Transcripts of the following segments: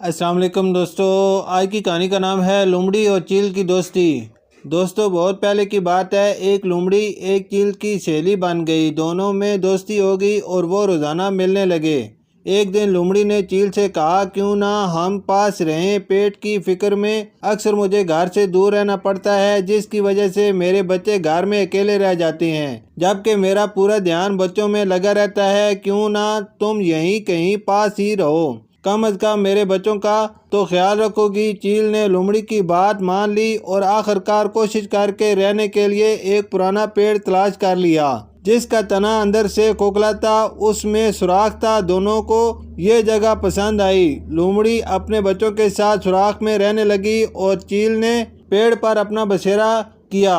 السلام علیکم دوستو، آج کی کہانی کا نام ہے لومڑی اور چیل کی دوستی۔ دوستو بہت پہلے کی بات ہے، ایک لومڑی ایک چیل کی سہیلی بن گئی، دونوں میں دوستی ہو گئی اور وہ روزانہ ملنے لگے۔ ایک دن لومڑی نے چیل سے کہا، کیوں نہ ہم پاس رہیں، پیٹ کی فکر میں اکثر مجھے گھر سے دور رہنا پڑتا ہے، جس کی وجہ سے میرے بچے گھر میں اکیلے رہ جاتے ہیں، جبکہ میرا پورا دھیان بچوں میں لگا رہتا ہے۔ کیوں نہ تم یہیں کہیں پاس ہی رہو، کم از کم میرے بچوں کا تو خیال رکھو گی۔ چیل نے لومڑی کی بات مان لی اور آخرکار کوشش کر کے رہنے کے لیے ایک پرانا پیڑ تلاش کر لیا، جس کا تنا اندر سے کھوکھلا تھا، اس میں سوراخ تھا۔ دونوں کو یہ جگہ پسند آئی۔ لومڑی اپنے بچوں کے ساتھ سوراخ میں رہنے لگی اور چیل نے پیڑ پر اپنا بسیرا کیا۔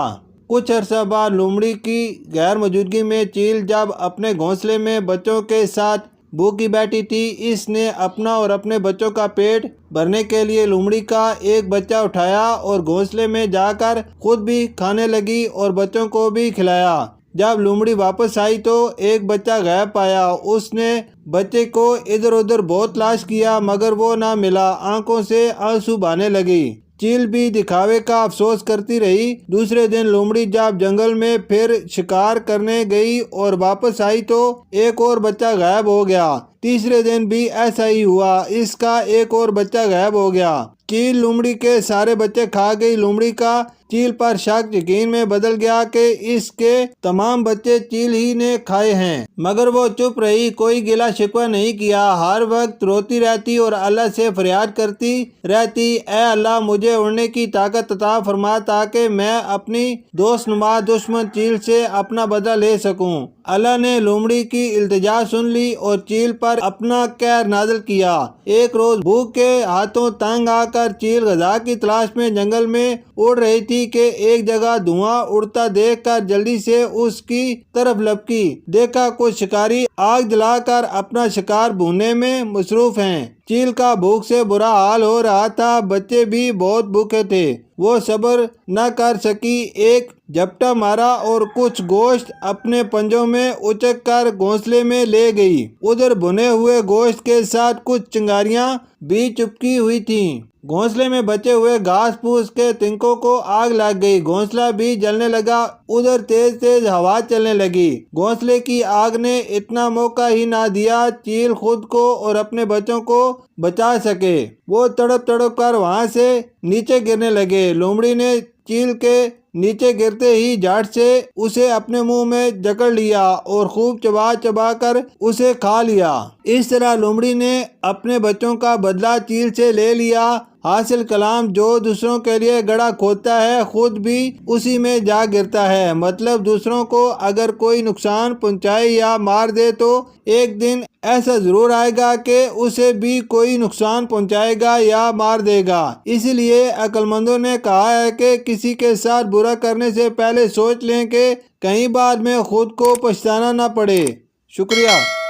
کچھ عرصہ بعد لومڑی کی غیر موجودگی میں چیل جب اپنے گھونسلے میں بچوں کے ساتھ بھوکی بیٹھی تھی، اس نے اپنا اور اپنے بچوں کا پیٹ بھرنے کے لیے لومڑی کا ایک بچہ اٹھایا اور گھونسلے میں جا کر خود بھی کھانے لگی اور بچوں کو بھی کھلایا۔ جب لومڑی واپس آئی تو ایک بچہ غائب پایا۔ اس نے بچے کو ادھر ادھر بہت تلاش کیا مگر وہ نہ ملا۔ آنکھوں سے آنسو بہنے لگی۔ چیل بھی دکھاوے کا افسوس کرتی رہی۔ دوسرے دن لومڑی جب جنگل میں پھر شکار کرنے گئی اور واپس آئی تو ایک اور بچہ غائب ہو گیا۔ تیسرے دن بھی ایسا ہی ہوا، اس کا ایک اور بچہ غائب ہو گیا۔ چیل لومڑی کے سارے بچے کھا گئی۔ لومڑی کا چیل پر شک یقین میں بدل گیا کہ اس کے تمام بچے چیل ہی نے کھائے ہیں، مگر وہ چپ رہی، کوئی گلہ شکوہ نہیں کیا، ہر وقت روتی رہتی اور اللہ سے فریاد کرتی رہتی، اے اللہ مجھے اڑنے کی طاقت عطا فرما تاکہ میں اپنی دوست نما دشمن چیل سے اپنا بدلہ لے سکوں۔ اللہ نے لومڑی کی التجا سن لی اور چیل پر اپنا قہر نازل کیا۔ ایک روز بھوک کے ہاتھوں تنگ آ کر چیل غذا کی تلاش میں جنگل میں اڑ رہی تھی کہ ایک جگہ دھواں اڑتا دیکھ کر جلدی سے اس کی طرف لپکی۔ دیکھا کچھ شکاری آگ جلا کر اپنا شکار بھوننے میں مصروف ہیں۔ چیل کا بھوک سے برا حال ہو رہا تھا، بچے بھی بہت بھوکے تھے۔ وہ صبر نہ کر سکی، ایک جھپٹا مارا اور کچھ گوشت اپنے پنجوں میں اچک کر گھونسلے میں لے گئی۔ ادھر بھنے ہوئے گوشت کے ساتھ کچھ چنگاریاں بھی چپکی ہوئی تھیں۔ گھونسلے میں بچے ہوئے گھاس پھوس کے تنکوں کو آگ لگ گئی، گھونسلہ بھی جلنے لگا۔ ادھر تیز تیز ہوا چلنے لگی۔ گھونسلے کی آگ نے اتنا موقع ہی نہ دیا چیل خود کو اور اپنے بچوں کو بچا سکے۔ وہ تڑپ تڑپ کر وہاں سے نیچے گرنے لگے۔ لومڑی نے چیل کے نیچے گرتے ہی جھٹ سے اسے اپنے منہ میں جکڑ لیا اور خوب چبا چبا کر اسے کھا لیا۔ اس طرح لومڑی نے اپنے بچوں کا بدلہ چیل سے لے لیا۔ حاصل کلام، جو دوسروں کے لیے گڑھا کھودتا ہے خود بھی اسی میں جا گرتا ہے۔ مطلب دوسروں کو اگر کوئی نقصان پہنچائے یا مار دے تو ایک دن ایسا ضرور آئے گا کہ اسے بھی کوئی نقصان پہنچائے گا یا مار دے گا۔ اسی لیے عقل مندوں نے کہا ہے کہ کسی کے ساتھ برا کرنے سے پہلے سوچ لیں کہ کہیں بعد میں خود کو پچھتانا نہ پڑے۔ شکریہ۔